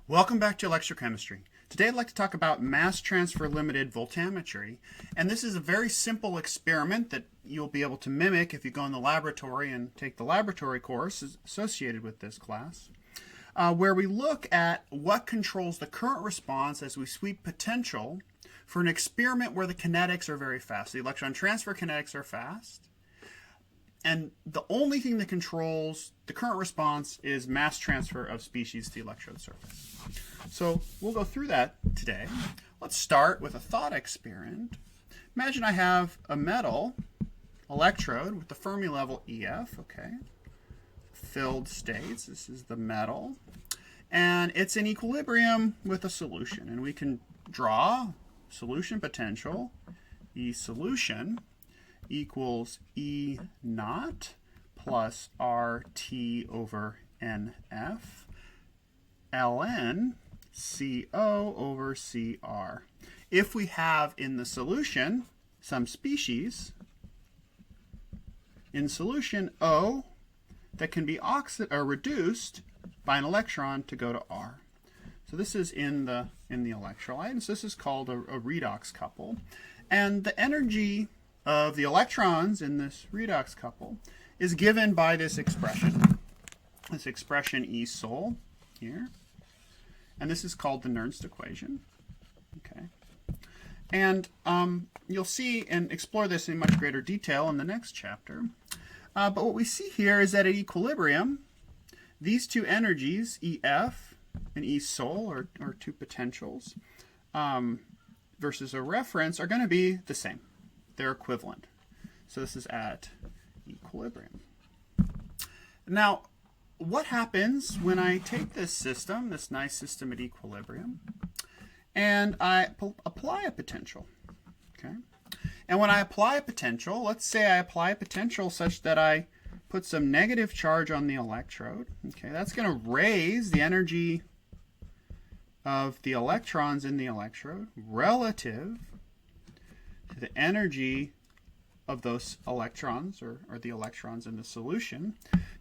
Welcome back to electrochemistry. Today I'd like to talk about mass transfer limited voltammetry, and this is a very simple experiment that you'll be able to mimic if you go in the laboratory and take the laboratory course associated with this class, where we look at what controls the current response as we sweep potential for an experiment where the kinetics are very fast. The electron transfer kinetics are fast, and the only thing that controls the current response is mass transfer of species to the electrode surface. So we'll go through that today. Let's start with a thought experiment. Imagine I have a metal electrode with the Fermi level EF, okay, filled states. This is the metal, and it's in equilibrium with a solution, and we can draw solution potential. E solution equals E naught plus RT over NF ln CO over CR. If we have in the solution some species in solution O that can be reduced by an electron to go to R. So this is in the electrolyte, and so this is called a redox couple. And the energy of the electrons in this redox couple is given by this expression E sol here. And this is called the Nernst equation. Okay. And you'll see and explore this in much greater detail in the next chapter. But what we see here is that at equilibrium, these two energies, EF and E sol, or two potentials, versus a reference, are going to be the same. They're equivalent. So this is at equilibrium. Now, what happens when I take this system, this nice system at equilibrium, and I apply a potential? Okay. And when I apply a potential, let's say I apply a potential such that I put some negative charge on the electrode. Okay, that's going to raise the energy of the electrons in the electrode relative to the energy of those electrons, or the electrons in the solution,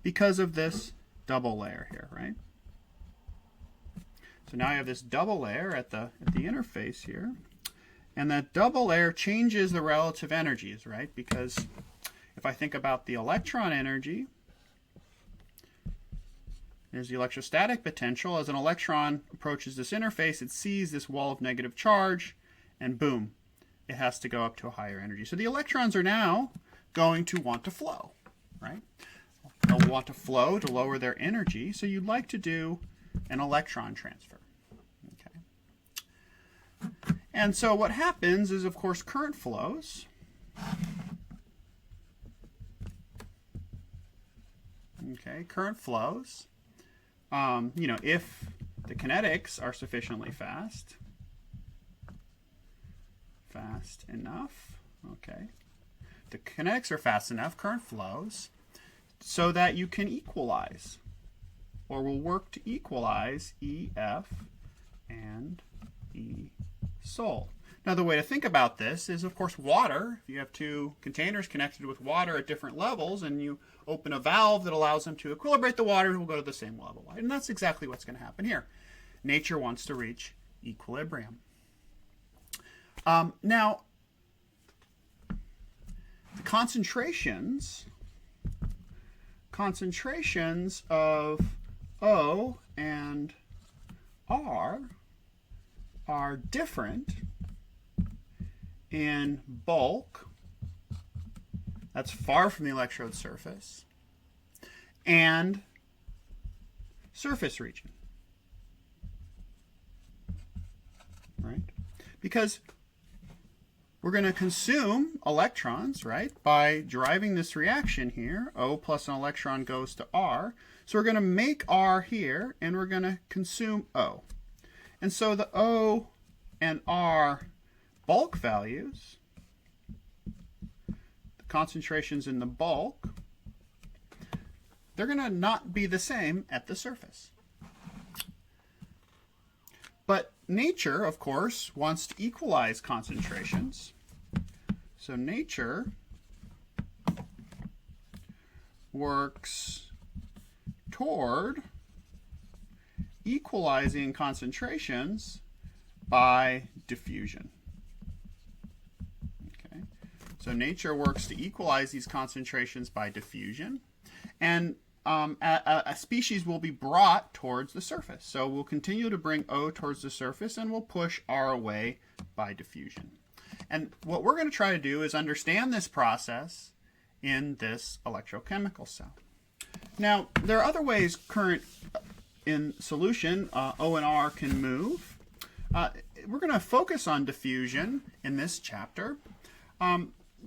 because of this double layer here, right? So now I have this double layer at the interface here, and that double layer changes the relative energies, right? Because if I think about the electron energy, there's the electrostatic potential. As an electron approaches this interface, it sees this wall of negative charge, and boom, it has to go up to a higher energy. So the electrons are now going to want to flow, right? They'll want to flow to lower their energy, so you'd like to do an electron transfer. Okay. And so what happens is, of course, current flows. Okay, current flows. If the kinetics are sufficiently fast enough, okay, the kinetics are fast enough, current flows, so that you can equalize, or will work to equalize EF and E sol. Now, the way to think about this is, of course, water. If you have two containers connected with water at different levels, and you open a valve that allows them to equilibrate the water, it will go to the same level. Right? And that's exactly what's going to happen here. Nature wants to reach equilibrium. Now, the concentrations of O and R are different in bulk, that's far from the electrode surface, and surface region, right? Because we're going to consume electrons, right, by driving this reaction here. O plus an electron goes to R. So we're going to make R here, and we're going to consume O. And so the O and R bulk values, the concentrations in the bulk, they're going to not be the same at the surface. But nature, of course, wants to equalize concentrations. So nature works toward equalizing concentrations by diffusion. Okay, so nature works to equalize these concentrations by diffusion, and a species will be brought towards the surface. So we'll continue to bring O towards the surface, and we'll push R away by diffusion. And what we're going to try to do is understand this process in this electrochemical cell. Now, there are other ways current in solution, O and R, can move. We're going to focus on diffusion in this chapter.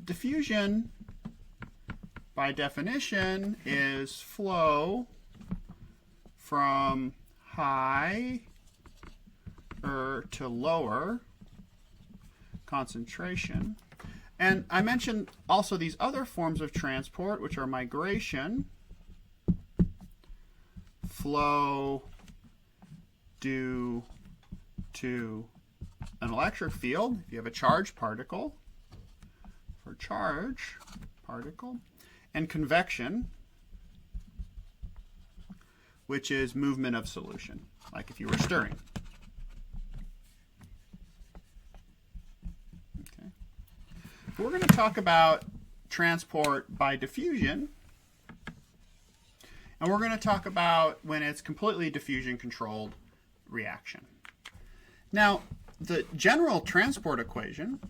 Diffusion, by definition, is flow from higher to lower concentration. And I mentioned also these other forms of transport, which are migration, flow due to an electric field, if you have a charged particle, for charge particle, and convection, which is movement of solution, like if you were stirring. Okay. We're going to talk about transport by diffusion, and we're going to talk about when it's completely diffusion controlled reaction. Now, the general transport equation,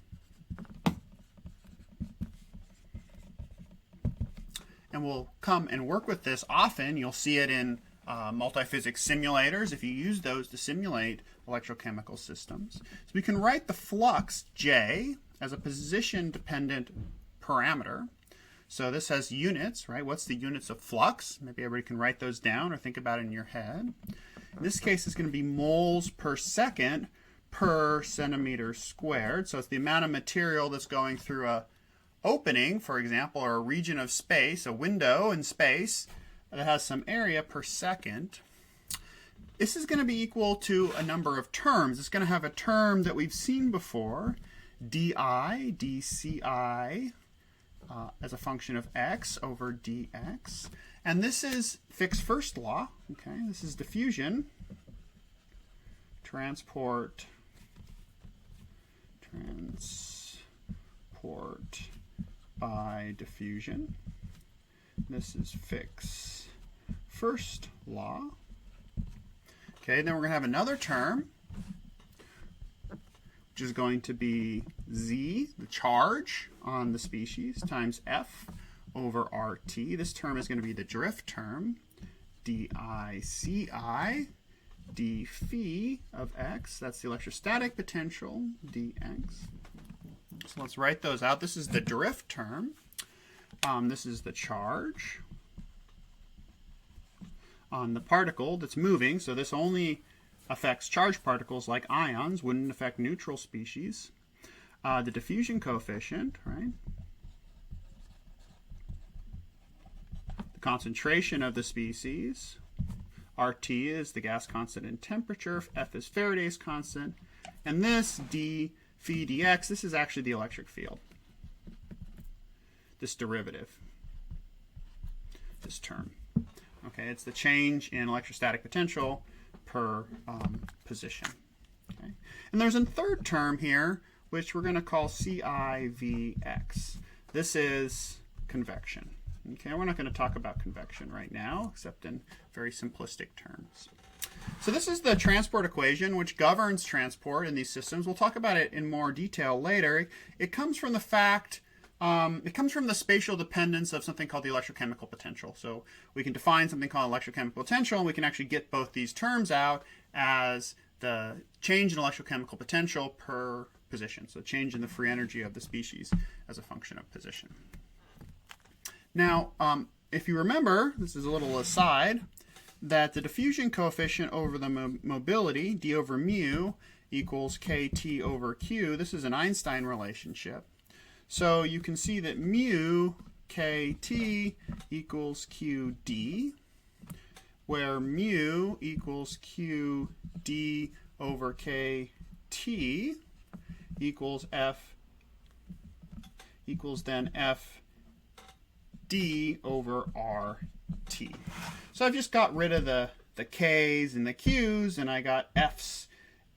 and we'll come and work with this often. You'll see it in multiphysics simulators if you use those to simulate electrochemical systems. So we can write the flux J as a position-dependent parameter. So this has units, right? What's the units of flux? Maybe everybody can write those down or think about it in your head. In this case, it's going to be moles per second per centimeter squared. So it's the amount of material that's going through a opening, for example, or a region of space, a window in space that has some area per second. This is going to be equal to a number of terms. It's going to have a term that we've seen before, di, dci, as a function of x over dx. And this is Fick's first law. Okay, this is diffusion, transport by diffusion. This is Fick's first law. Okay, then we're going to have another term, which is going to be z, the charge on the species, times F over RT. This term is going to be the drift term, DICI, d phi of x. That's the electrostatic potential, dx. So let's write those out. This is the drift term. This is the charge on the particle that's moving. So this only affects charged particles like ions, wouldn't affect neutral species. The diffusion coefficient, right? The concentration of the species. RT is the gas constant and temperature. F is Faraday's constant. And this d phi dx, this is actually the electric field. This derivative, this term. Okay, it's the change in electrostatic potential per position. Okay. And there's a third term here, which we're going to call CIVX. This is convection. Okay, we're not going to talk about convection right now, except in very simplistic terms. So this is the transport equation, which governs transport in these systems. We'll talk about it in more detail later. It comes from the fact, it comes from the spatial dependence of something called the electrochemical potential. So we can define something called electrochemical potential, and we can actually get both these terms out as the change in electrochemical potential per position. So change in the free energy of the species as a function of position. Now, if you remember, this is a little aside, that the diffusion coefficient over the mobility, d over mu, equals kt over q. This is an Einstein relationship. So you can see that mu kt equals qd, where mu equals qd over kt equals f equals then f d over RT. So I've just got rid of the the K's and the Q's, and I got F's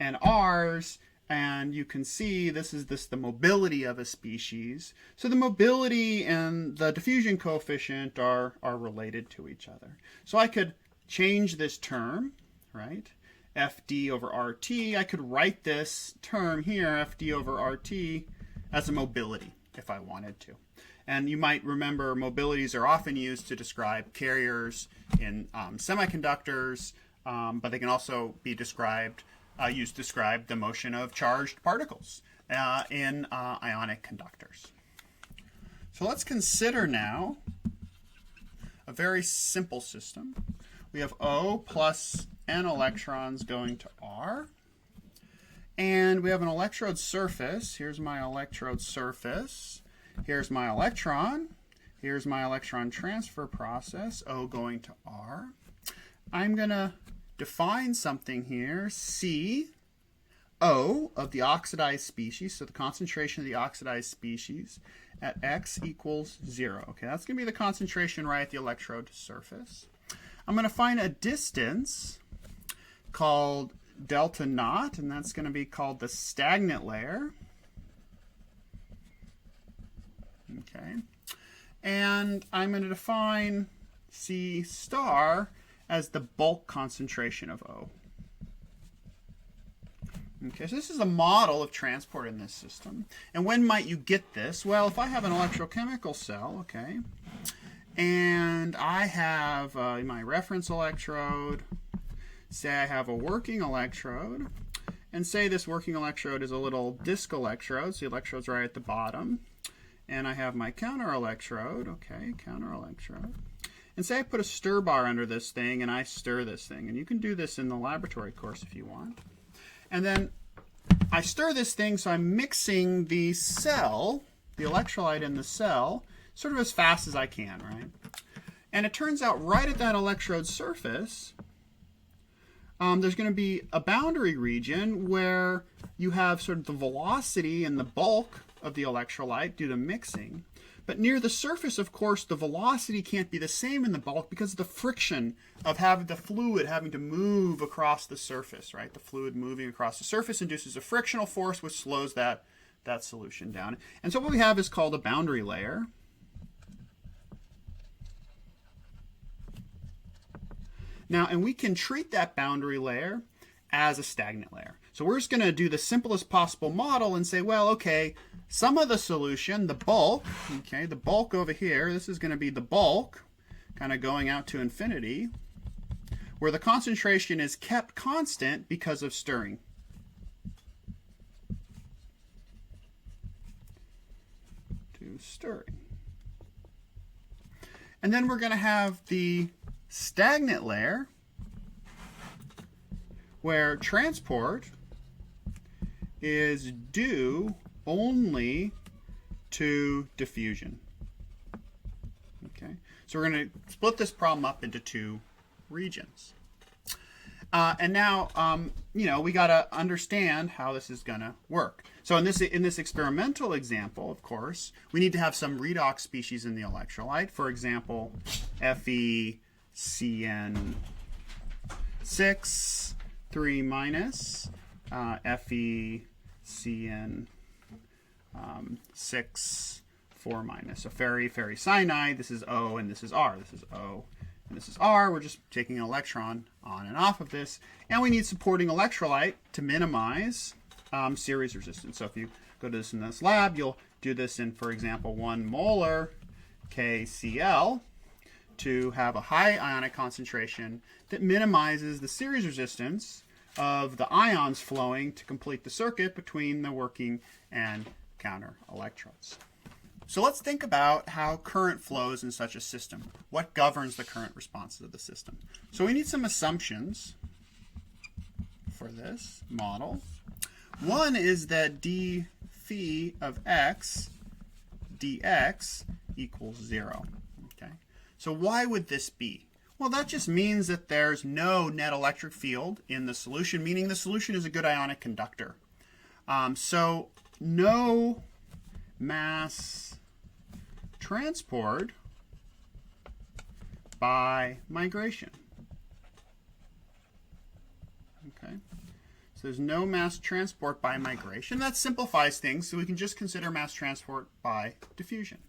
and R's. And you can see this is the mobility of a species. So the mobility and the diffusion coefficient are related to each other. So I could change this term, right? FD over RT. I could write this term here, FD over RT, as a mobility if I wanted to. And you might remember mobilities are often used to describe carriers in semiconductors, but they can also be used to describe the motion of charged particles in ionic conductors. So let's consider now a very simple system. We have O plus N electrons going to R. And we have an electrode surface. Here's my electrode surface. Here's my electron. Here's my electron transfer process, O going to R. I'm going to define something here, C, O of the oxidized species, so the concentration of the oxidized species at X equals 0. Okay, that's going to be the concentration right at the electrode surface. I'm going to find a distance called delta naught, and that's going to be called the stagnant layer. Okay, and I'm going to define C star as the bulk concentration of O. Okay, so this is a model of transport in this system. And when might you get this? Well, if I have an electrochemical cell, okay, and I have my reference electrode, say I have a working electrode, and say this working electrode is a little disc electrode, so the electrode's right at the bottom, and I have my counter electrode, okay, counter electrode. And say I put a stir bar under this thing and I stir this thing. And you can do this in the laboratory course if you want. And then I stir this thing, so I'm mixing the cell, the electrolyte in the cell, sort of as fast as I can, right? And it turns out right at that electrode surface, there's going to be a boundary region where you have sort of the velocity and the bulk of the electrolyte due to mixing. But near the surface, of course, the velocity can't be the same in the bulk because of the friction of having the fluid having to move across the surface, right? The fluid moving across the surface induces a frictional force which slows that solution down. And so what we have is called a boundary layer. Now, and we can treat that boundary layer as a stagnant layer. So we're just going to do the simplest possible model and say, well, okay, some of the solution, the bulk, okay, the bulk over here, this is going to be the bulk, kind of going out to infinity, where the concentration is kept constant because of stirring. To stirring. And then we're going to have the stagnant layer, where transport is due only to diffusion. Okay, so we're going to split this problem up into two regions. And now, we got to understand how this is going to work. So in this experimental example, of course, we need to have some redox species in the electrolyte. For example, FeCN6 3 minus, FeCN 6 4 minus. So ferricyanide, this is O and this is R. This is O and this is R. We're just taking an electron on and off of this. And we need supporting electrolyte to minimize series resistance. So if you go to this in this lab, you'll do this in, for example, 1 molar KCl to have a high ionic concentration that minimizes the series resistance of the ions flowing to complete the circuit between the working and counter electrodes. So let's think about how current flows in such a system. What governs the current responses of the system? So we need some assumptions for this model. One is that d phi of x dx equals 0. Okay. So why would this be? Well, that just means that there's no net electric field in the solution, meaning the solution is a good ionic conductor. So no mass transport by migration. So there's no mass transport by migration. That simplifies things, so we can just consider mass transport by diffusion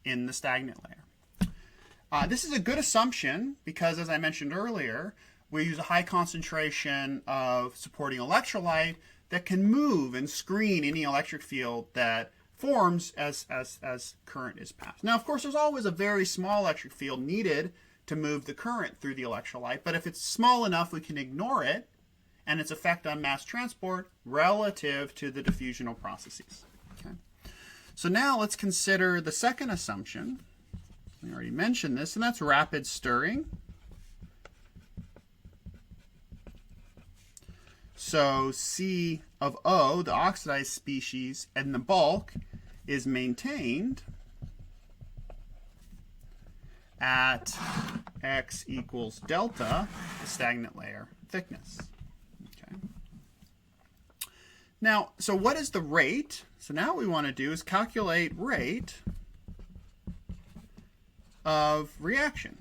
in the stagnant layer. This is a good assumption because, as I mentioned earlier, we use a high concentration of supporting electrolyte that can move and screen any electric field that forms as current is passed. Now, of course, there's always a very small electric field needed to move the current through the electrolyte, but if it's small enough, we can ignore it and its effect on mass transport relative to the diffusional processes. Okay. So now let's consider the second assumption. We already mentioned this, and that's rapid stirring. So C of O, the oxidized species, and the bulk is maintained at x equals delta, the stagnant layer thickness. Okay. Now, so what is the rate? So now what we want to do is calculate rate of reaction.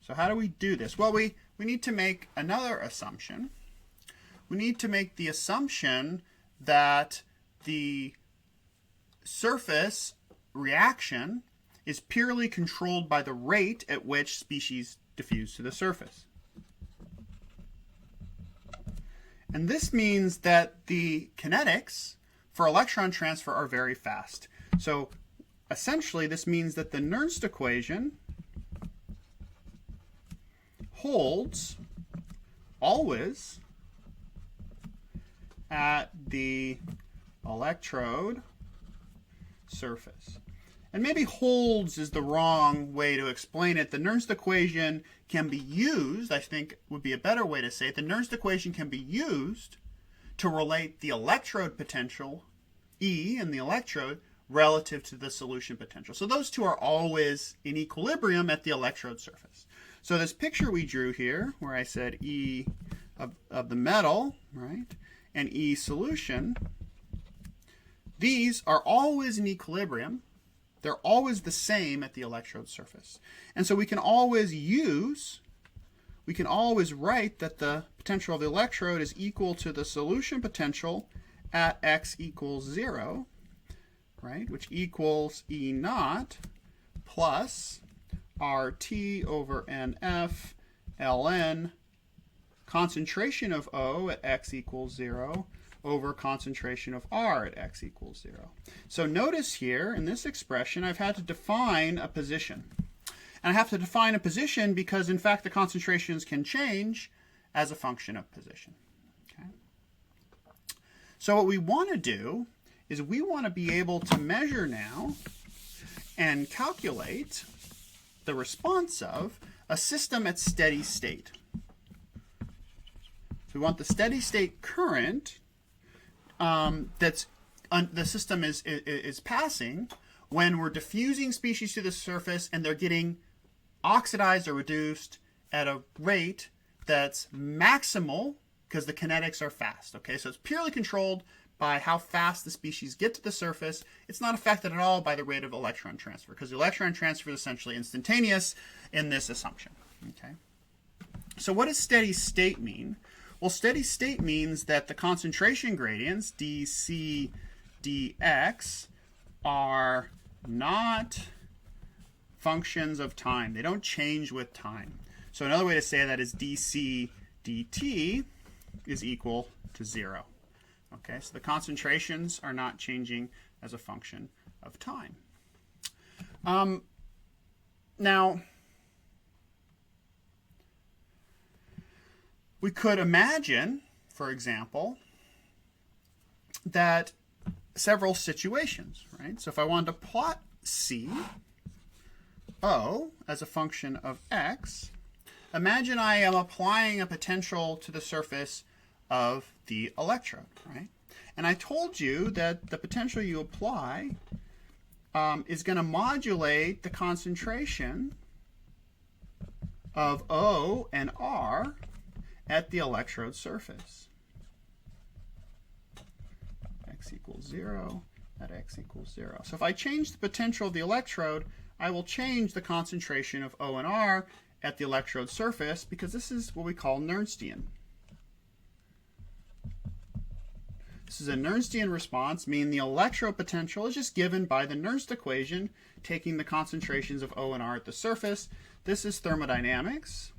So how do we do this? Well, we need to make another assumption. We need to make the assumption that the surface reaction is purely controlled by the rate at which species diffuse to the surface. And this means that the kinetics for electron transfer are very fast. So essentially this means that the Nernst equation holds always at the electrode surface. And maybe holds is the wrong way to explain it. The Nernst equation can be used, I think would be a better way to say it. The Nernst equation can be used to relate the electrode potential, E in the electrode, relative to the solution potential. So those two are always in equilibrium at the electrode surface. So this picture we drew here, where I said E of the metal, right, and E solution, these are always in equilibrium. They're always the same at the electrode surface. And so we can always write that the potential of the electrode is equal to the solution potential at x equals 0, right, which equals E naught plus RT over NF ln concentration of O at x equals 0 over concentration of R at x equals 0. So notice here in this expression I've had to define a position. And I have to define a position because in fact the concentrations can change as a function of position. Okay. So what we want to do is we want to be able to measure now and calculate the response of a system at steady state. So we want the steady state current the system is passing when we're diffusing species to the surface and they're getting oxidized or reduced at a rate that's maximal because the kinetics are fast. Okay, so it's purely controlled by how fast the species get to the surface. It's not affected at all by the rate of electron transfer because the electron transfer is essentially instantaneous in this assumption. Okay, so what does steady state mean? Well, steady state means that the concentration gradients, dC, dx, are not functions of time. They don't change with time. So another way to say that is dC, dt is equal to 0. Okay, so the concentrations are not changing as a function of time. Now, we could imagine, for example, that several situations, right? So if I wanted to plot C, O as a function of x, imagine I am applying a potential to the surface of the electrode, right? And I told you that the potential you apply is going to modulate the concentration of O and R at the electrode surface. X equals 0 at x equals 0. So if I change the potential of the electrode, I will change the concentration of O and R at the electrode surface because this is what we call Nernstian. This is a Nernstian response, meaning the electrode potential is just given by the Nernst equation, taking the concentrations of O and R at the surface. This is thermodynamics.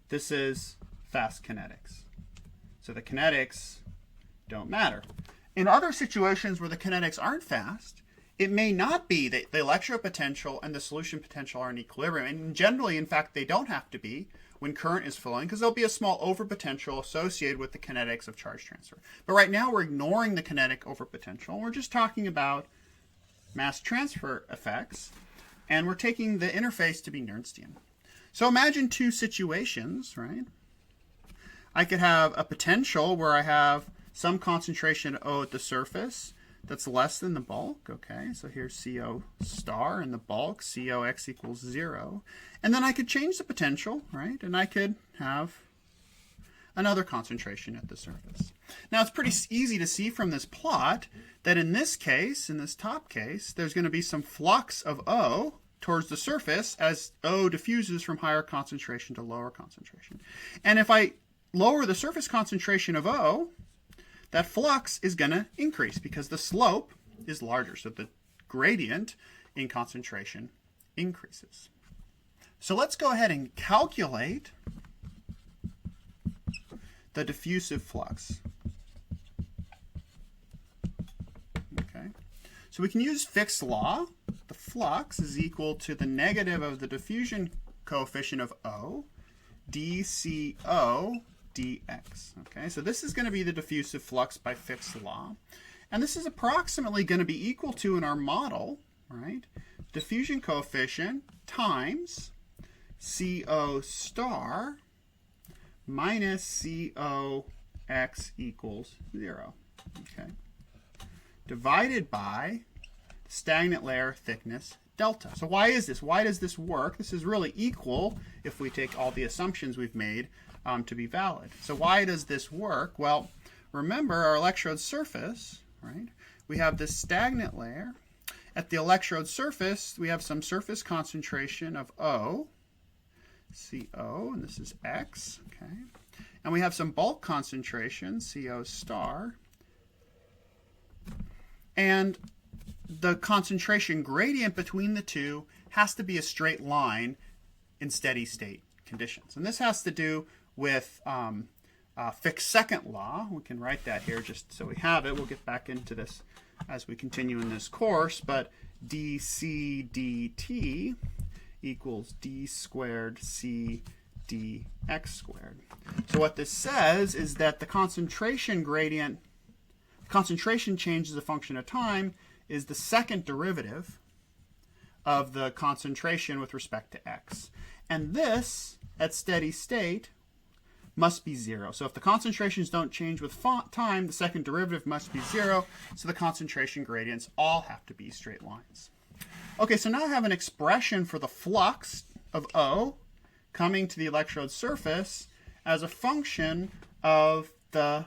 This is fast kinetics. So the kinetics don't matter. In other situations where the kinetics aren't fast, it may not be that the electrode potential and the solution potential are in equilibrium. And generally, in fact, they don't have to be when current is flowing because there'll be a small overpotential associated with the kinetics of charge transfer. But right now, we're ignoring the kinetic overpotential. We're just talking about mass transfer effects, and we're taking the interface to be Nernstian. So imagine two situations, right? I could have a potential where I have some concentration O at the surface that's less than the bulk, okay? So here's CO star in the bulk, COx equals 0. And then I could change the potential, right? And I could have another concentration at the surface. Now it's pretty easy to see from this plot that in this case, in this top case, there's going to be some flux of O towards the surface as O diffuses from higher concentration to lower concentration. And if I lower the surface concentration of O, that flux is going to increase because the slope is larger. So the gradient in concentration increases. So let's go ahead and calculate the diffusive flux. Okay. So we can use Fick's law. The flux is equal to the negative of the diffusion coefficient of O, dCO dx. Okay, so this is going to be the diffusive flux by Fick's law. And this is approximately going to be equal to, in our model, right, diffusion coefficient times CO star minus COx equals 0. Okay, divided by stagnant layer thickness delta. So why is this? Why does this work? This is really equal if we take all the assumptions we've made to be valid. So why does this work? Well, remember our electrode surface, right? We have this stagnant layer. At the electrode surface, we have some surface concentration of O, CO, and this is X, okay? And we have some bulk concentration, CO star. And the concentration gradient between the two has to be a straight line in steady state conditions. And this has to do with Fick's second law. We can write that here just so we have it. We'll get back into this as we continue in this course. But dC dt equals d squared c dx squared. So what this says is that the concentration gradient, concentration change as a function of time, is the second derivative of the concentration with respect to x. And this, at steady state, must be 0. So if the concentrations don't change with time, the second derivative must be 0. So the concentration gradients all have to be straight lines. Okay, so now I have an expression for the flux of O coming to the electrode surface as a function of the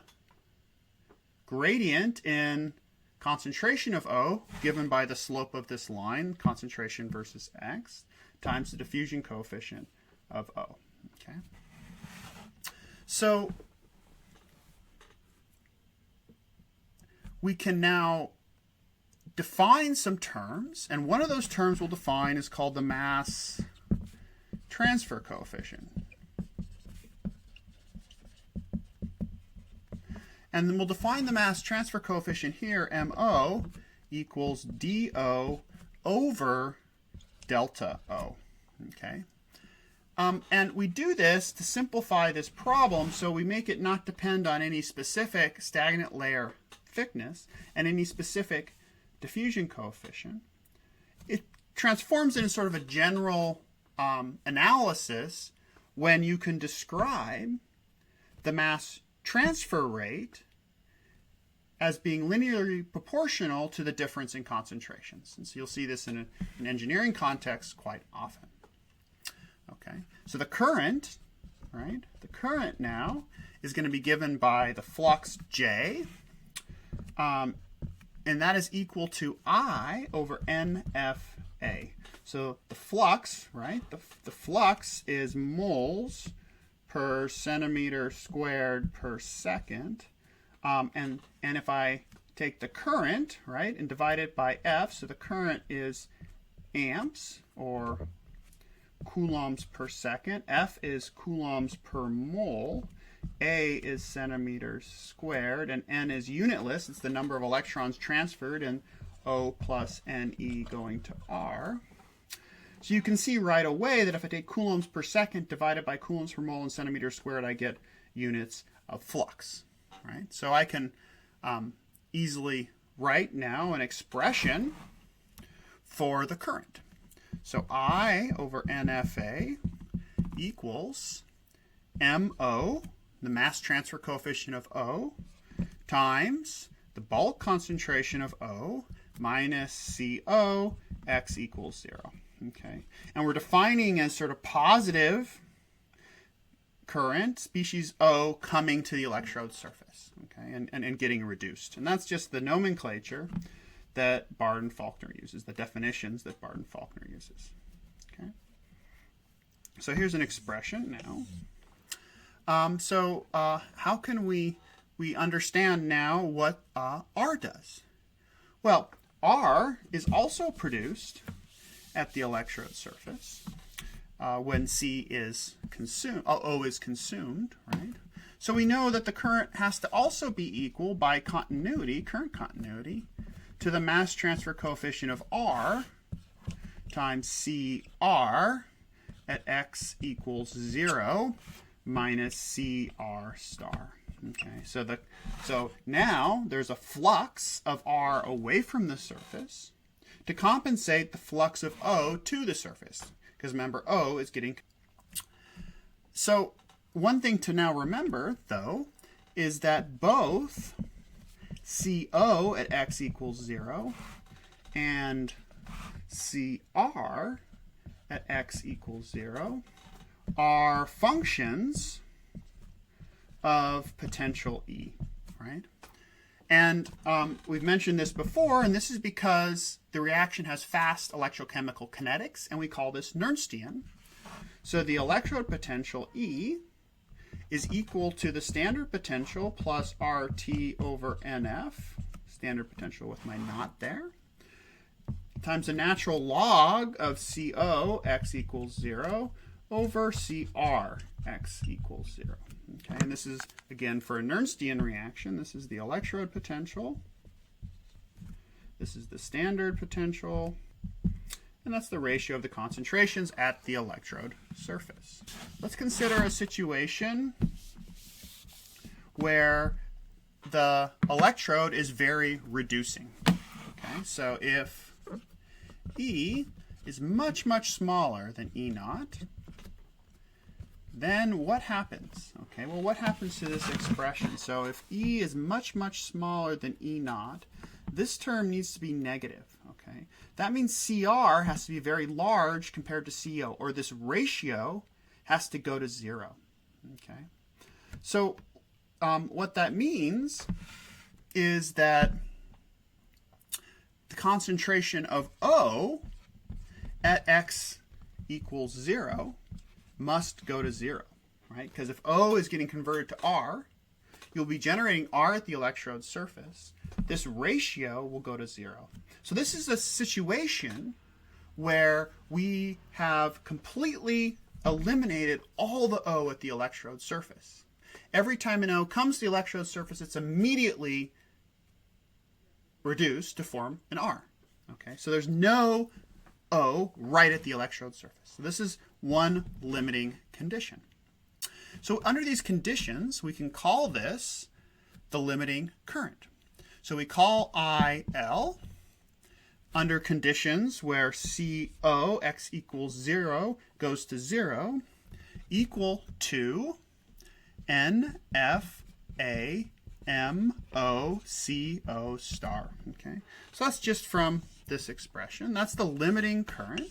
gradient in concentration of O given by the slope of this line, concentration versus x, times the diffusion coefficient of O. Okay. So we can now define some terms, and one of those terms we'll define is called the mass transfer coefficient. And then we'll define the mass transfer coefficient here, MO equals DO over delta O. Okay. And we do this to simplify this problem, so we make it not depend on any specific stagnant layer thickness and any specific diffusion coefficient. It transforms it in sort of a general analysis when you can describe the mass transfer rate as being linearly proportional to the difference in concentrations. And so you'll see this in an engineering context quite often. Okay, so the current, right? The current now is going to be given by the flux J, and that is equal to I over NF A. So the flux, right? The flux is moles per centimeter squared per second. And if I take the current, right, and divide it by F, so the current is amps or coulombs per second. F is coulombs per mole. A is centimeters squared, and N is unitless. It's the number of electrons transferred, and O plus NE going to R. So you can see right away that if I take coulombs per second divided by coulombs per mole and centimeters squared, I get units of flux. Right? So I can easily write now an expression for the current. So I over NFA equals MO, the mass transfer coefficient of O, times the bulk concentration of O minus CO, X equals 0. Okay, and we're defining as sort of positive current, species O, coming to the electrode surface, okay, and getting reduced. And that's just the nomenclature that Barden-Faulkner uses, the definitions that Barden-Faulkner uses. Okay, so here's an expression now. How can we understand now what R does? Well, R is also produced at the electrode surface when C is consumed, O is consumed, right? So we know that the current has to also be equal by continuity, current continuity, to the mass transfer coefficient of R times CR at X equals 0 minus CR star. Okay, so now there's a flux of R away from the surface to compensate the flux of O to the surface. Because remember, O is getting... So one thing to now remember, though, is that both CO at X equals 0 and CR at X equals 0 are functions of potential E, right? And we've mentioned this before, and this is because the reaction has fast electrochemical kinetics, and we call this Nernstian. So the electrode potential E is equal to the standard potential plus RT over NF, standard potential with my knot there, times the natural log of CO, X equals 0, over CR, X equals 0. Okay, and this is, again, for a Nernstian reaction. This is the electrode potential. This is the standard potential. And that's the ratio of the concentrations at the electrode surface. Let's consider a situation where the electrode is very reducing. Okay, so if E is much, much smaller than E naught, then what happens? Okay, well, what happens to this expression? So if E is much, much smaller than E naught, this term needs to be negative. Okay, that means CR has to be very large compared to CO, or this ratio has to go to 0. Okay, so what that means is that the concentration of O at X equals 0 must go to 0, right? Because if O is getting converted to R, you'll be generating R at the electrode surface. This ratio will go to 0. So this is a situation where we have completely eliminated all the O at the electrode surface. Every time an O comes to the electrode surface, it's immediately reduced to form an R. Okay, so there's no O right at the electrode surface. So this is one limiting condition. So under these conditions, we can call this the limiting current. So we call IL under conditions where CO, X equals 0, goes to 0, equal to NFA MO star. Okay, so that's just from this expression. That's the limiting current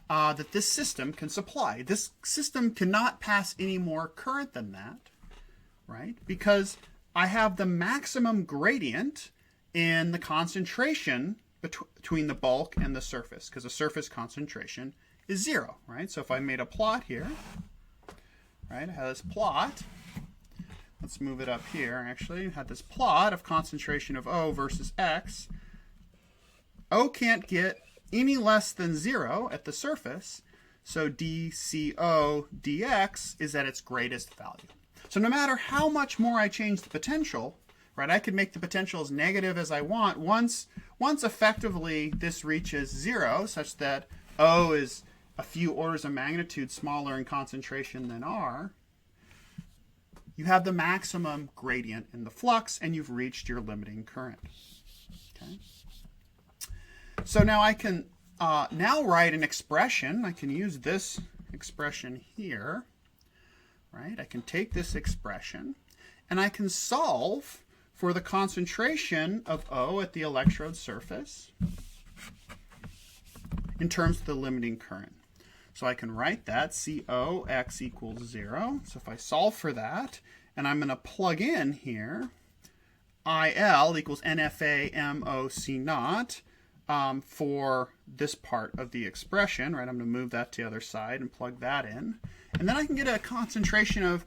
that this system can supply. This system cannot pass any more current than that, right? Because I have the maximum gradient in the concentration between the bulk and the surface, because the surface concentration is 0, right? So if I made a plot here, right, I have this plot. Let's move it up here, actually. I had this plot of concentration of O versus X. O can't get any less than 0 at the surface, so dCO dx is at its greatest value. So no matter how much more I change the potential, right, I can make the potential as negative as I want. Once effectively this reaches 0, such that O is a few orders of magnitude smaller in concentration than R, you have the maximum gradient in the flux, and you've reached your limiting current. Okay. So now I can now write an expression. I can use this expression here, right? I can take this expression, and I can solve for the concentration of O at the electrode surface in terms of the limiting current. So I can write that COx equals 0. So if I solve for that, and I'm going to plug in here, IL equals NFA MOC naught for this part of the expression, right? I'm going to move that to the other side and plug that in. And then I can get a concentration of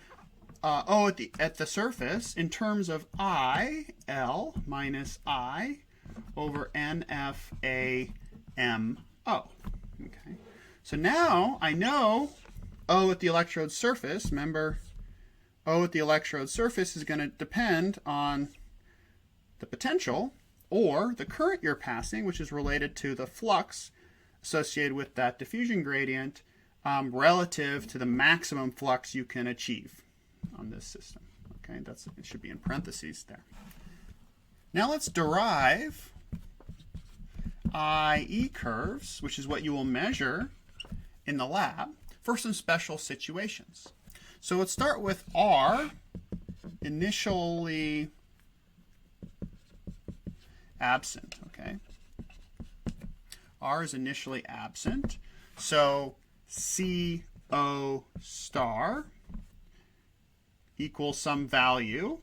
O at the surface in terms of IL minus I over NFA MO. Okay. So now I know O at the electrode surface. Remember, O at the electrode surface is going to depend on the potential or the current you're passing, which is related to the flux associated with that diffusion gradient relative to the maximum flux you can achieve on this system. Okay, it should be in parentheses there. Now let's derive IE curves, which is what you will measure in the lab for some special situations. So let's start with R, initially absent, okay? R is initially absent. So CO star equals some value.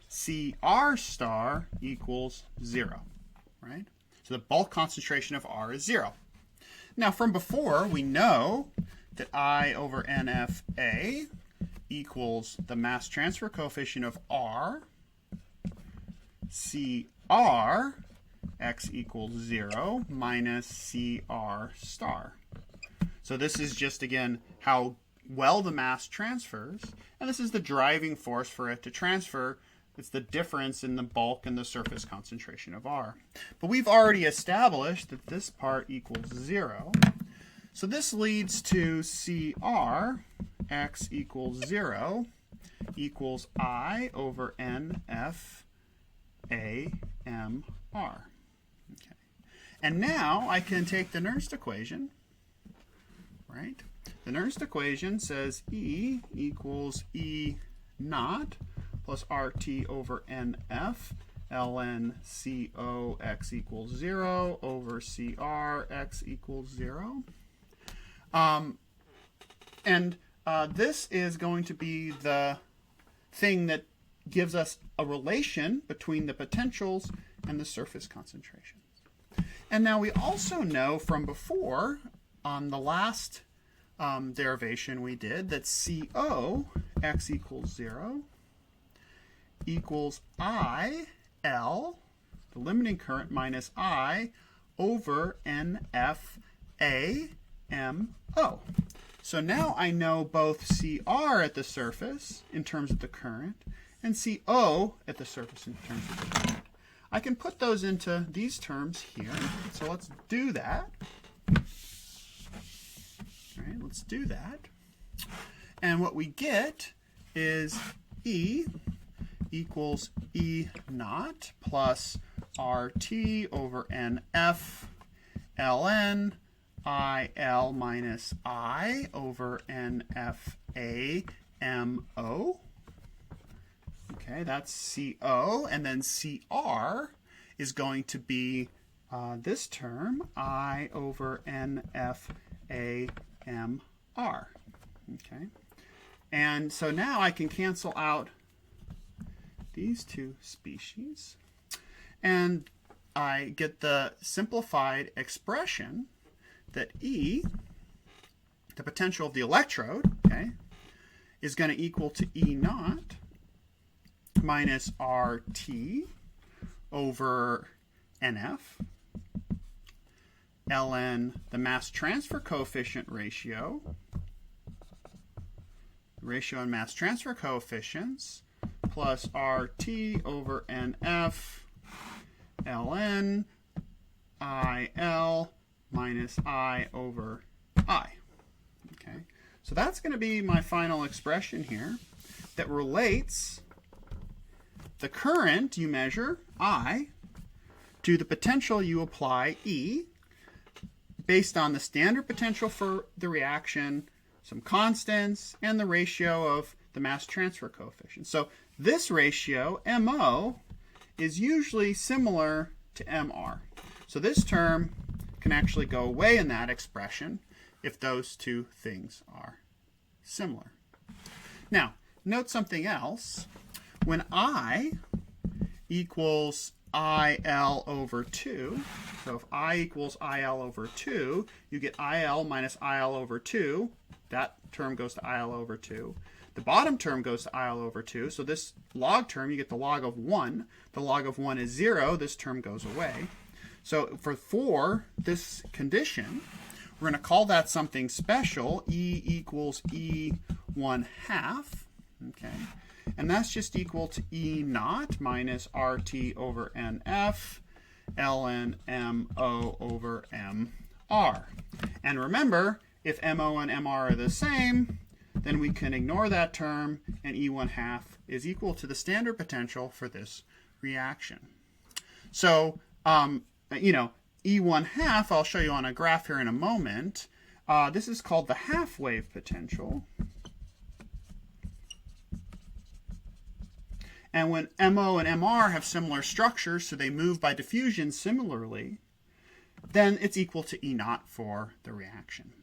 CR star equals 0, right? So the bulk concentration of R is 0. Now from before, we know that I over NFA equals the mass transfer coefficient of R, CR, X equals 0, minus CR star. So this is just, again, how well the mass transfers, and this is the driving force for it to transfer. It's the difference in the bulk and the surface concentration of R. But we've already established that this part equals 0. So this leads to CR, X equals 0, equals I over NF AMR. Okay. And now I can take the Nernst equation, right? The Nernst equation says E equals E naught plus RT over NF ln CO x equals 0 over CR x equals 0. This is going to be the thing that gives us a relation between the potentials and the surface concentrations. And now we also know from before, on the last derivation we did, that CO x equals 0 equals IL, the limiting current, minus I over NFA MO. So now I know both CR at the surface in terms of the current and CO at the surface in terms of the current. I can put those into these terms here. So let's do that. All right, let's do that. And what we get is E equals E naught plus RT over NF ln IL minus I over NFA MO. Okay, that's CO, and then CR is going to be this term, I over NFA MR. Okay, and so now I can cancel out these two species. And I get the simplified expression that E, the potential of the electrode, okay, is going to equal to E naught minus RT over NF, ln the mass transfer coefficient ratio, and mass transfer coefficients, plus RT over NF, ln IL minus I over I. Okay, so that's going to be my final expression here that relates the current you measure, I, to the potential you apply, E, based on the standard potential for the reaction, some constants, and the ratio of the mass transfer coefficient. So this ratio, MO, is usually similar to MR. So this term can actually go away in that expression if those two things are similar. Now, note something else. When I equals IL over 2, so if I equals IL over 2, you get IL minus IL over 2. That term goes to IL over 2. The bottom term goes to IL over 2. So this log term, you get the log of 1. The log of 1 is 0. This term goes away. So for this condition, we're going to call that something special. E equals E1 half. Okay. And that's just equal to E naught minus RT over NF ln MO over MR. And remember, if MO and MR are the same, then we can ignore that term, and E1 half is equal to the standard potential for this reaction. So, E1 half, I'll show you on a graph here in a moment. This is called the half wave potential. And when MO and MR have similar structures, so they move by diffusion similarly, then it's equal to E naught for the reaction.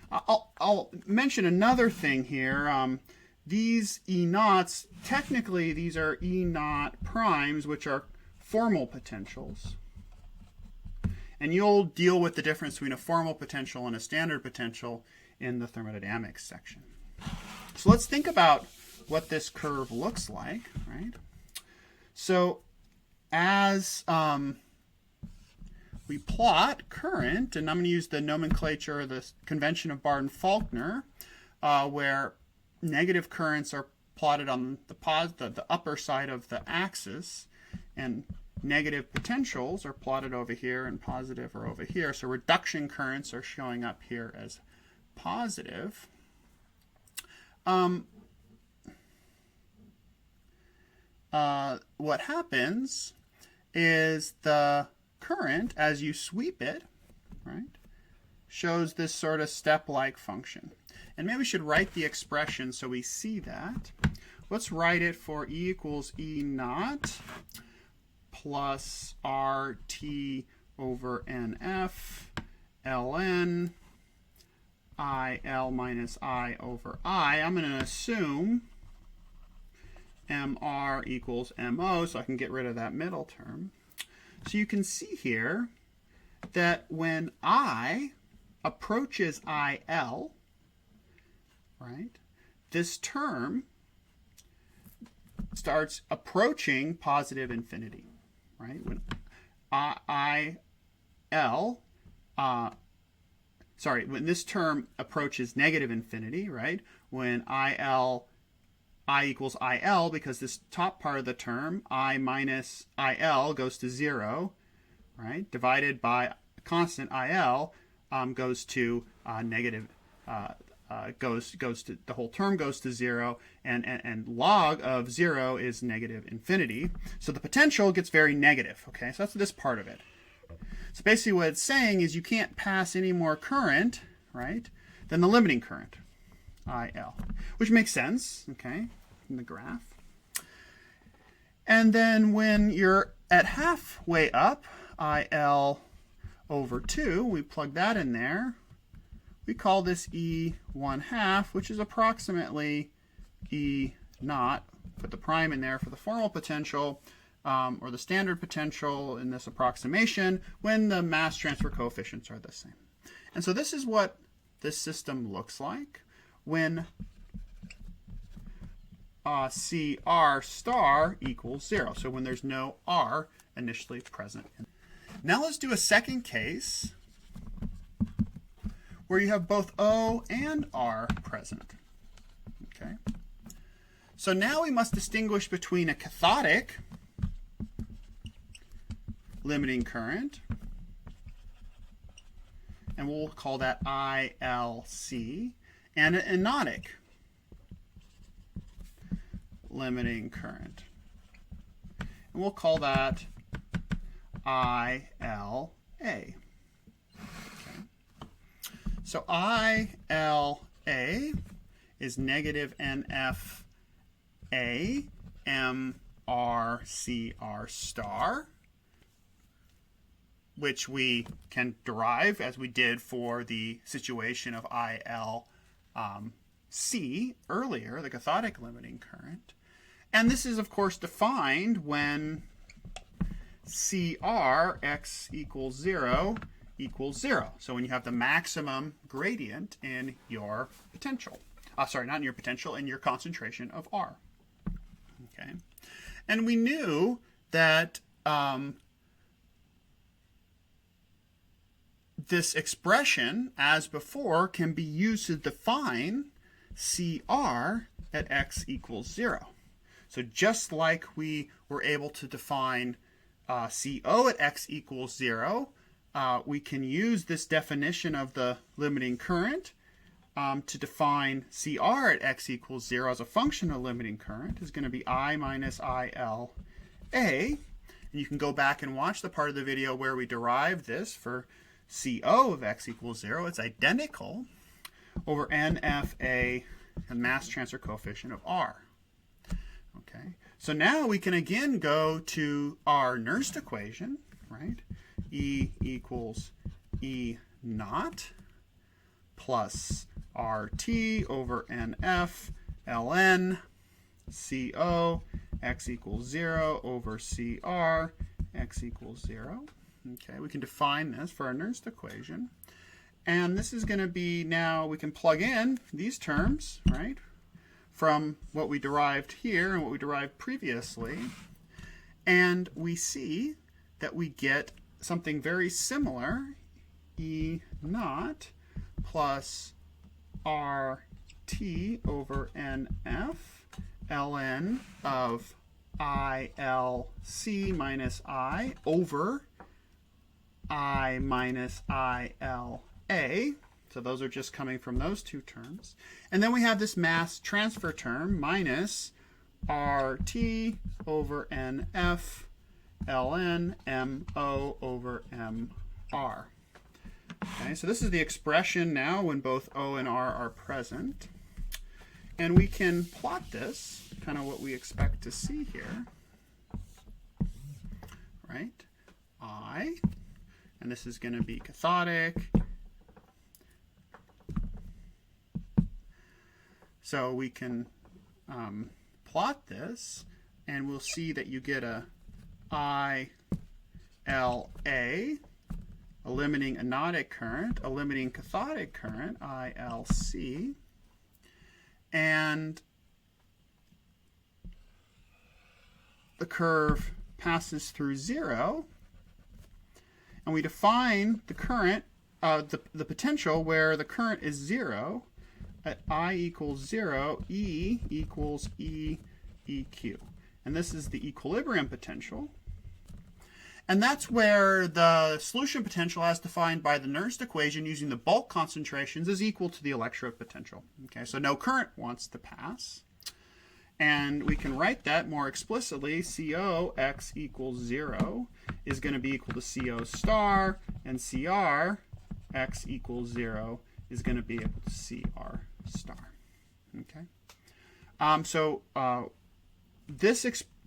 I'll mention another thing here. These E naughts, technically these are E naught primes, which are formal potentials. And you'll deal with the difference between a formal potential and a standard potential in the thermodynamics section. So let's think about what this curve looks like, right? So as we plot current, and I'm going to use the nomenclature or the convention of Barton-Faulkner, where negative currents are plotted on the upper side of the axis, and negative potentials are plotted over here, and positive are over here. So reduction currents are showing up here as positive. What happens is the current, as you sweep it, right, shows this sort of step-like function. And maybe we should write the expression so we see that. Let's write it for E equals E naught plus RT over NF ln IL minus I over I. I'm going to assume MR equals MO, so I can get rid of that middle term. So you can see here that when I approaches IL, right, this term starts approaching positive infinity, right? When when this term approaches negative infinity, right? When I equals IL, because this top part of the term, I minus IL, goes to 0, right? Divided by a constant IL goes to negative, goes to, the whole term goes to 0, and log of 0 is negative infinity. So the potential gets very negative, okay? So that's this part of it. So basically what it's saying is you can't pass any more current, right, than the limiting current, IL, which makes sense, okay, in the graph. And then when you're at halfway up, IL over 2, we plug that in there. We call this E1 half, which is approximately E naught. Put the prime in there for the formal potential, or the standard potential in this approximation when the mass transfer coefficients are the same. And so this is what this system looks like when CR star equals 0. So when there's no R initially present. Now let's do a second case where you have both O and R present. Okay. So now we must distinguish between a cathodic limiting current, and we'll call that ILC, and an anodic limiting current, and we'll call that ILA. Okay. So ILA is negative NFA MRCR star, which we can derive as we did for the situation of ILC earlier, the cathodic limiting current. And this is, of course, defined when CR x equals 0 equals 0. So when you have the maximum gradient in your potential. Sorry, not in your potential, in your concentration of R. Okay. And we knew that this expression, as before, can be used to define CR at x equals 0. So just like we were able to define CO at x equals 0, we can use this definition of the limiting current to define CR at x equals 0 as a function of limiting current is going to be I minus ILA. And you can go back and watch the part of the video where we derived this for CO of x equals 0. It's identical over NFA, the mass transfer coefficient of R. Okay, so now we can again go to our Nernst equation, right? E equals E naught plus RT over NF ln CO x equals 0 over CR x equals 0. Okay, we can define this for our Nernst equation. And this is going to be, now we can plug in these terms, right, from what we derived here and what we derived previously. And we see that we get something very similar, E naught plus RT over NF ln of ILC minus I over I minus ILA. So those are just coming from those two terms. And then we have this mass transfer term minus RT over NF ln MO over MR. Okay, so this is the expression now when both O and R are present. And we can plot this, kind of what we expect to see here. Right? I, and this is going to be cathodic. So we can plot this, and we'll see that you get a ILA, a limiting anodic current, a limiting cathodic current, ILC, and the curve passes through 0, and we define the current, the potential where the current is 0 at I equals 0, E equals E EQ. And this is the equilibrium potential. And that's where the solution potential as defined by the Nernst equation using the bulk concentrations is equal to the electrode potential. Okay, so no current wants to pass. And we can write that more explicitly. CO x equals 0 is going to be equal to CO star, and CR x equals 0 is going to be equal to CR star. Okay.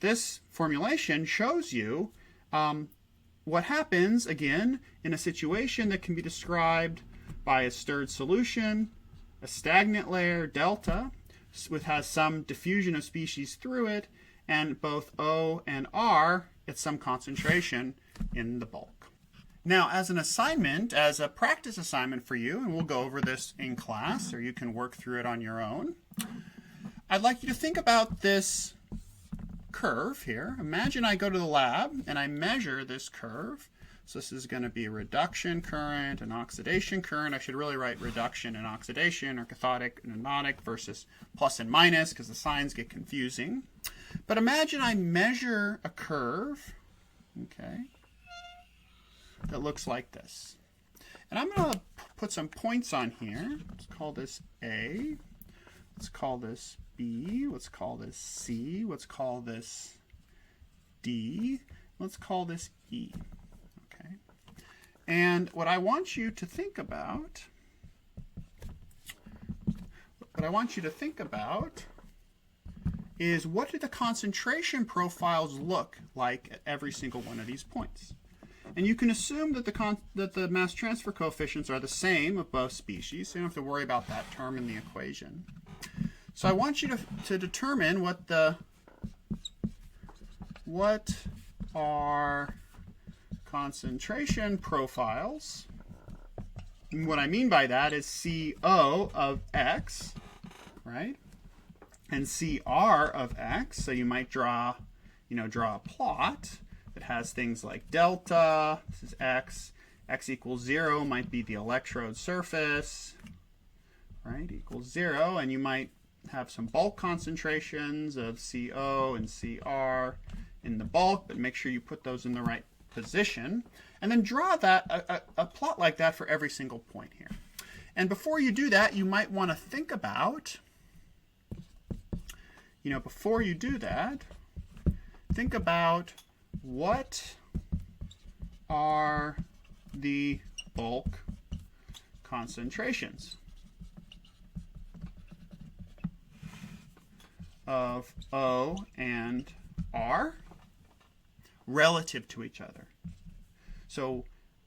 This formulation shows you what happens, again, in a situation that can be described by a stirred solution, a stagnant layer, delta, which has some diffusion of species through it, and both O and R at some concentration in the bulk. Now, as an assignment, as a practice assignment for you, and we'll go over this in class, or you can work through it on your own, I'd like you to think about this curve here. Imagine I go to the lab and I measure this curve. So this is going to be a reduction current, an oxidation current. I should really write reduction and oxidation, or cathodic and anodic versus plus and minus, because the signs get confusing. But imagine I measure a curve, okay, that looks like this. And I'm going to put some points on here. Let's call this A. Let's call this B. Let's call this C. Let's call this D. Let's call this E. Okay. And what I want you to think about, is what do the concentration profiles look like at every single one of these points? And you can assume that the mass transfer coefficients are the same of both species, so you don't have to worry about that term in the equation. So I want you to determine what are concentration profiles. And what I mean by that is CO of X, right? And CR of X. So you might draw a plot that has things like delta. This is X. X equals 0 might be the electrode surface, right? Equals 0, and you might have some bulk concentrations of CO and CR in the bulk, but make sure you put those in the right position. And then draw that a plot like that for every single point here. And before you do that, you might want to think about, before you do that, think about what are the bulk concentrations of O and R relative to each other. So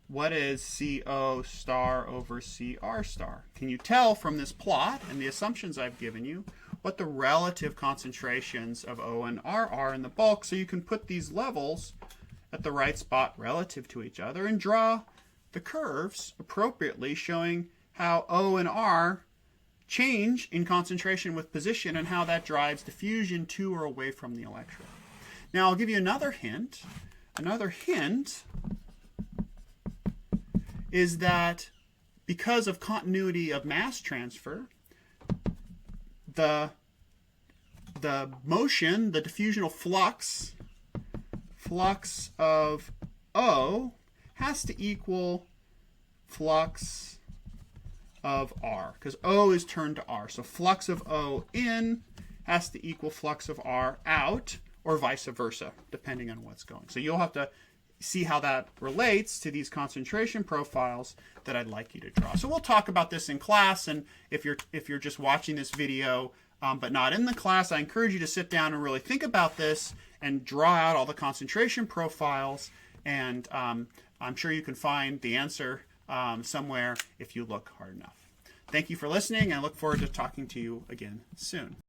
what is CO star over CR star? Can you tell from this plot and the assumptions I've given you what the relative concentrations of O and R are in the bulk, so you can put these levels at the right spot relative to each other and draw the curves appropriately showing how O and R change in concentration with position and how that drives diffusion to or away from the electrode. Now I'll give you another hint. Another hint is that because of continuity of mass transfer, the motion, the diffusional flux of O has to equal flux of R, because O is turned to R. So flux of O in has to equal flux of R out, or vice versa, depending on what's going. So you'll have to see how that relates to these concentration profiles that I'd like you to draw. So we'll talk about this in class, and if you're just watching this video but not in the class, I encourage you to sit down and really think about this and draw out all the concentration profiles, and I'm sure you can find the answer somewhere if you look hard enough. Thank you for listening, and I look forward to talking to you again soon.